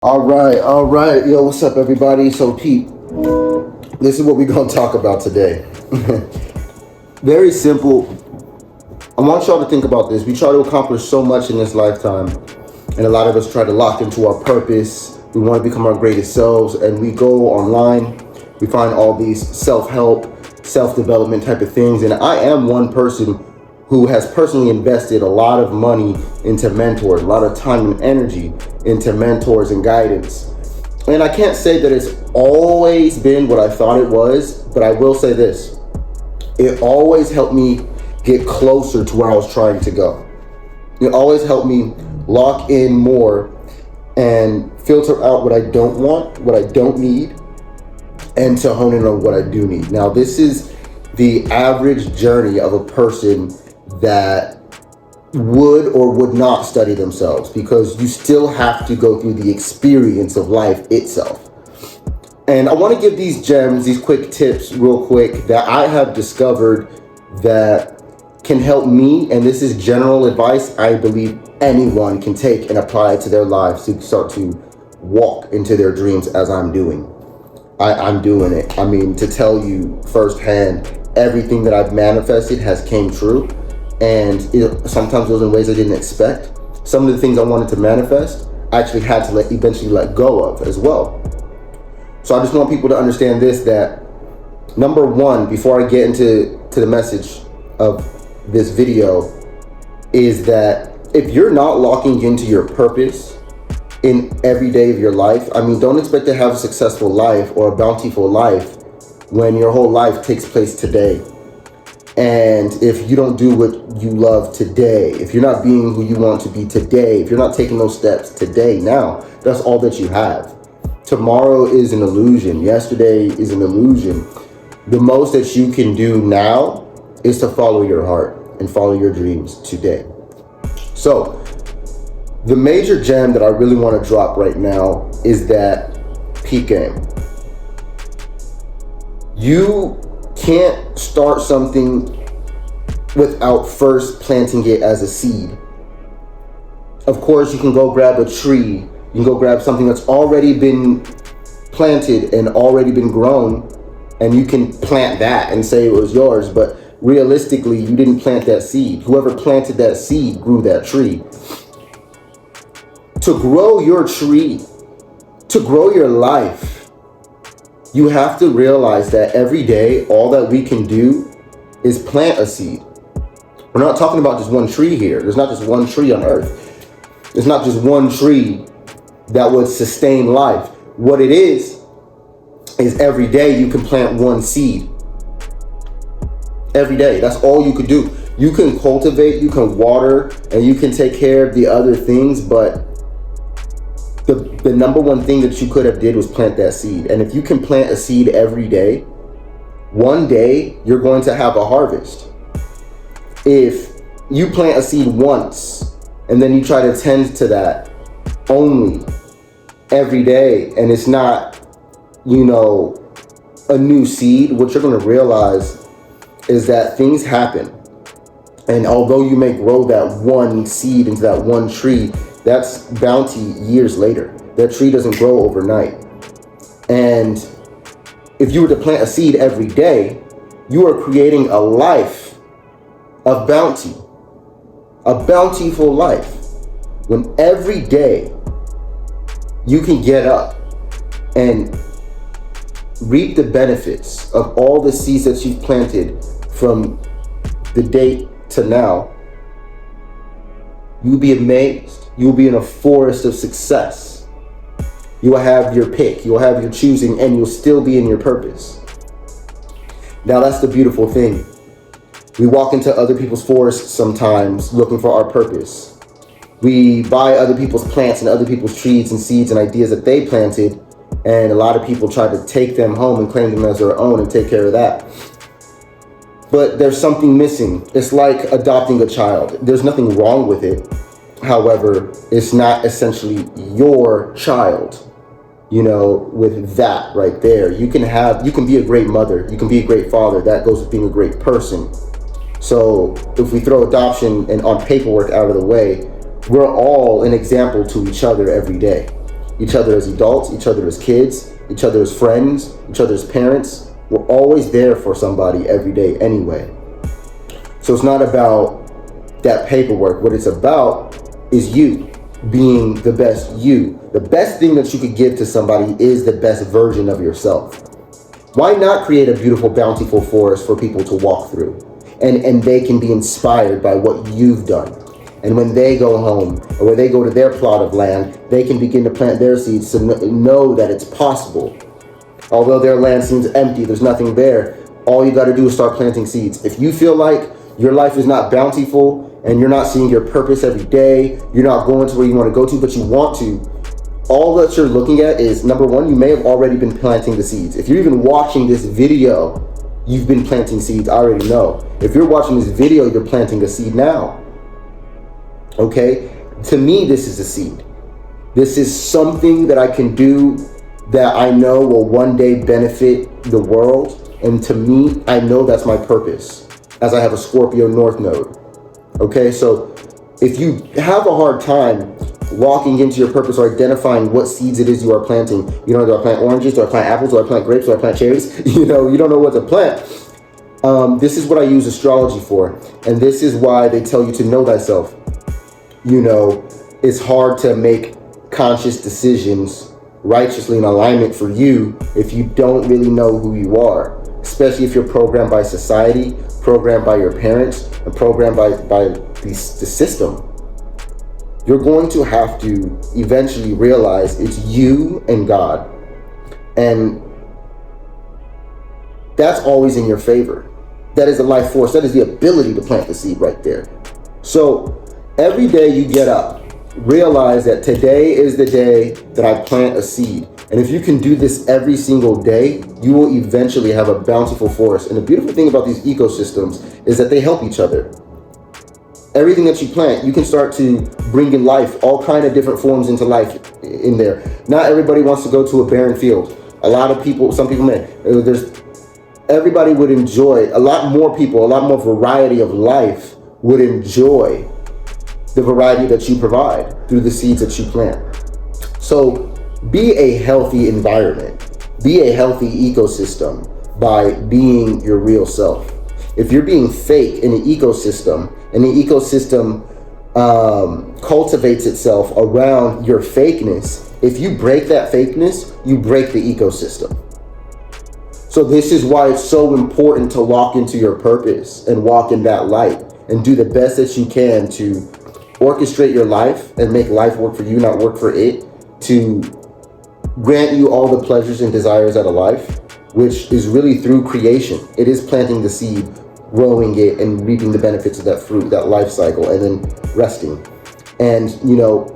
All right. Yo, what's up, everybody? So, Pete, this is what we're going to talk about today. Very simple. I want y'all to think about this. We try to accomplish so much in this lifetime, and a lot of us try to lock into our purpose. We want to become our greatest selves, and we go online. We find all these self-help, self-development type of things, and I am one person who has personally invested a lot of money into mentors, a lot of time and energy into mentors and guidance. And I can't say that it's always been what I thought it was, but I will say this. It always helped me get closer to where I was trying to go. It always helped me lock in more and filter out what I don't want, what I don't need, and to hone in on what I do need. Now, this is the average journey of a person that would or would not study themselves, because you still have to go through the experience of life itself. And I want to give these gems, these quick tips real quick that I have discovered that can help me. And this is general advice I believe anyone can take and apply it to their lives to start to walk into their dreams as I'm doing. I'm doing it. I mean, to tell you firsthand, everything that I've manifested has came true. And sometimes it was in ways I didn't expect. Some of the things I wanted to manifest, I actually had to eventually let go of as well. So I just want people to understand this, that number one, before I get into the message of this video, is that if you're not locking into your purpose in every day of your life, I mean, don't expect to have a successful life or a bountiful life when your whole life takes place today. And if you don't do what you love today, if you're not being who you want to be today, if you're not taking those steps today, now, that's all that you have. Tomorrow is an illusion. Yesterday is an illusion. The most that you can do now is to follow your heart and follow your dreams today. So the major gem that I really want to drop right now is that peak game. You can't start something without first planting it as a seed. Of course, you can go grab a tree. You can go grab something that's already been planted and already been grown, and you can plant that and say it was yours. But realistically, you didn't plant that seed. Whoever planted that seed grew that tree. To grow your tree, to grow your life, you have to realize that every day, all that we can do is plant a seed. We're not talking about just one tree here. There's not just one tree on earth. There's not just one tree that would sustain life. What it is every day you can plant one seed. Every day. That's all you could do. You can cultivate, you can water, and you can take care of the other things, but the number one thing that you could have did was plant that seed. And if you can plant a seed every day, one day you're going to have a harvest. If you plant a seed once and then you try to tend to that only every day, and it's not, a new seed, what you're going to realize is that things happen. And although you may grow that one seed into that one tree, that's bounty years later. That tree doesn't grow overnight. And if you were to plant a seed every day, you are creating a life of bounty, a bountiful life. When every day you can get up and reap the benefits of all the seeds that you've planted from the date to now, you'll be amazed. You'll be in a forest of success. You will have your pick, you'll have your choosing, and you'll still be in your purpose. Now, that's the beautiful thing. We walk into other people's forests sometimes looking for our purpose. We buy other people's plants and other people's trees and seeds and ideas that they planted, and a lot of people try to take them home and claim them as their own and take care of that. But there's something missing. It's like adopting a child. There's nothing wrong with it. However, it's not essentially your child, with that right there. You can be a great mother. You can be a great father. That goes with being a great person. So if we throw adoption and on paperwork out of the way, we're all an example to each other every day. each other as adults, each other as kids, each other as friends, each other as parents. We're always there for somebody every day anyway. So it's not about that paperwork. What it's about is you being the best you. The best thing that you could give to somebody is the best version of yourself. Why not create a beautiful, bountiful forest for people to walk through? And they can be inspired by what you've done. And when they go home, or when they go to their plot of land, they can begin to plant their seeds to know that it's possible. Although their land seems empty, there's nothing there, all you got to do is start planting seeds. If you feel like your life is not bountiful, and you're not seeing your purpose every day, you're not going to where you want to go to, but you want to, all that you're looking at is, number one, you may have already been planting the seeds. If you're even watching this video, you've been planting seeds. I already know. If you're watching this video, you're planting a seed now. Okay? To me, this is a seed. This is something that I can do that I know will one day benefit the world. And to me, I know that's my purpose, as I have a Scorpio North node. Okay, so if you have a hard time walking into your purpose or identifying what seeds it is you are planting, you know, do I plant oranges, do I plant apples, do I plant grapes, do I plant cherries? You know, you don't know what to plant. This is what I use astrology for. And this is why they tell you to know thyself. You know, it's hard to make conscious decisions righteously in alignment for you if you don't really know who you are, especially if you're programmed by society, programmed by your parents, and programmed by the system. You're going to have to eventually realize it's you and God. And that's always in your favor. That is the life force. That is the ability to plant the seed right there. So every day you get up, realize that today is the day that I plant a seed. And if you can do this every single day, you will eventually have a bountiful forest. And the beautiful thing about these ecosystems is that they help each other. Everything that you plant, you can start to bring in life, all kind of different forms into life in there. Not everybody wants to go to a barren field. A lot of people, some people may. Everybody would enjoy, a lot more people, a lot more variety of life would enjoy the variety that you provide through the seeds that you plant. So be a healthy environment. Be a healthy ecosystem by being your real self. If you're being fake in an ecosystem, and the ecosystem cultivates itself around your fakeness, if you break that fakeness, you break the ecosystem. So this is why it's so important to lock into your purpose and walk in that light and do the best that you can to orchestrate your life and make life work for you, not work for it, to grant you all the pleasures and desires out of life, which is really through creation. It is planting the seed, growing it, and reaping the benefits of that fruit, that life cycle, and then resting. And, you know,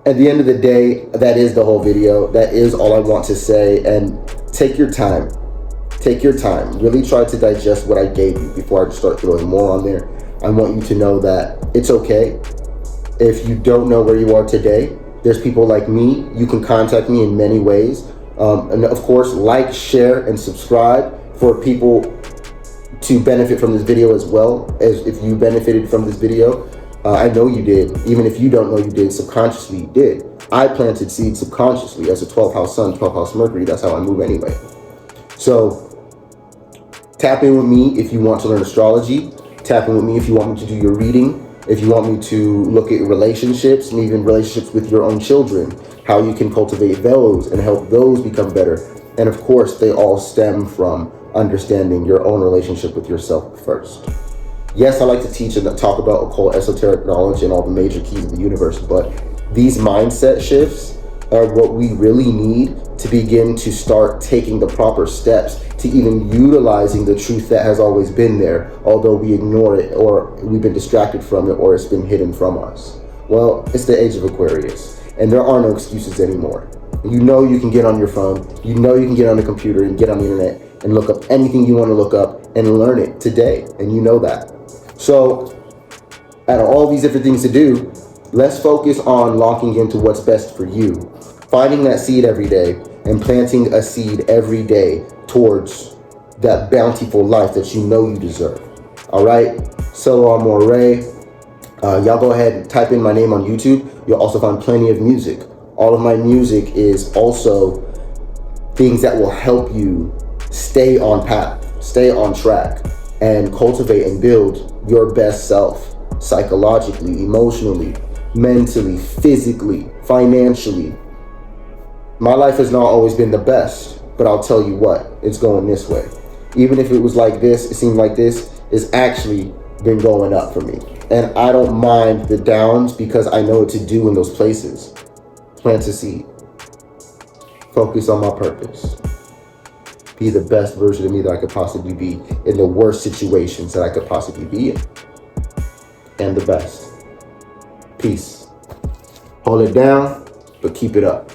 at the end of the day, that is the whole video. That is all I want to say. And take your time. Take your time. Really try to digest what I gave you before I start throwing more on there. I want you to know that it's okay. If you don't know where you are today, there's people like me. You can contact me in many ways. And of course, like, share, and subscribe for people to benefit from this video as well as if you benefited from this video. I know you did. Even if you don't know you did, subconsciously you did. I planted seeds subconsciously as a 12th house sun, 12th house Mercury. That's how I move anyway. So tap in with me if you want to learn astrology. Tap in with me if you want me to do your reading. If you want me to look at relationships and even relationships with your own children, how you can cultivate those and help those become better. And of course, they all stem from understanding your own relationship with yourself first. Yes, I like to teach and talk about occult esoteric knowledge and all the major keys of the universe, but these mindset shifts are what we really need to begin to start taking the proper steps to even utilizing the truth that has always been there, although we ignore it or we've been distracted from it or it's been hidden from us. Well, it's the age of Aquarius, and there are no excuses anymore. You know you can get on your phone, you know you can get on the computer and get on the internet and look up anything you want to look up and learn it today, and you know that. So, out of all these different things to do, let's focus on locking into what's best for you. Finding that seed every day and planting a seed every day towards that bountiful life that you know you deserve. All right? Soular Moray. Y'all go ahead and type in my name on YouTube. You'll also find plenty of music. All of my music is also things that will help you stay on path, stay on track, and cultivate and build your best self psychologically, emotionally, mentally, physically, financially. My life has not always been the best, but I'll tell you what, it's going this way. Even if it was like this, it seemed like this, it's actually been going up for me. And I don't mind the downs because I know what to do in those places. Plant a seed. Focus on my purpose. Be the best version of me that I could possibly be in the worst situations that I could possibly be in. And the best. Peace. Hold it down, but keep it up.